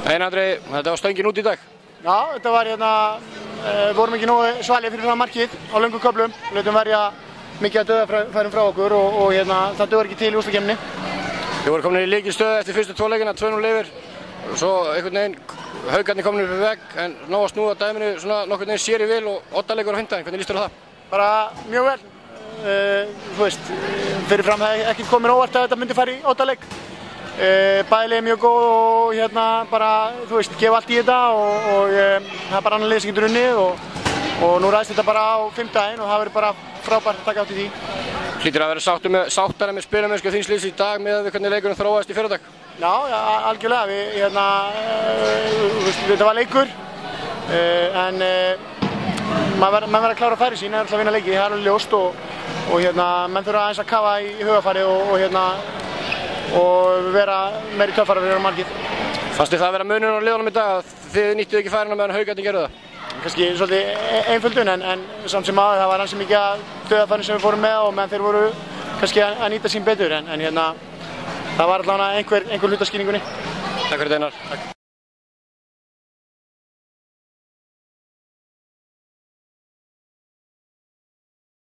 Einar Andri, þetta var stöngin út í dag. Já, þetta var vorum ekki nógu svalir fyrir það markið á löngum köflum. Við letum verja mikið að dauðafærum frá okkur og það dögur ekki til í úrslitakeppninni. Þið voru komin í lykilstöðu eftir fyrstu 2 leikina, 2-0 yfir. Svo einhvern veginn Haukarnir komin upp í vegg en ná að snúa dæminu svona nokkurn veginn sér í vil og oddaleikur á fimmtudaginn. Hvernig líst þér á það? Bara mjög vel. Þú veist, fyrirfram hefði ekki komið óvart að þetta myndi fara í oddaleik. Bæði er mjög góð og bara, þú veist, gefa allt í þetta og það er bara annar lið sem getur unnið og nú ræðst þetta bara á fimmtudaginn og það verður bara frábært að taka átt í því. Hlýtur að vera sáttara með spilamennsku þíns liðs í dag miðað við hvernig leikurinn þróaðist í fyrradag? Já, algjörlega. Þetta var leikur en maður verður að klára færi sín að vinna leiki, það er alveg ljóst og menn þurfa aðeins að kafa í hugarfarið og vera meiri töffara fyrir markið. Fannst þið það að vera munurinn á liðunum í dag að þið nýttuð ekki færina meðan Haukarnir gerðu það? Kannski svolítið einföldun en samt sem aðeins það var ansi mikið að dauðafærin sem við fórum með og menn þeir voru kannski að nýta sín betur en það var allavega einhver hlutaskýringunni. Takk fyrir þetta Einar.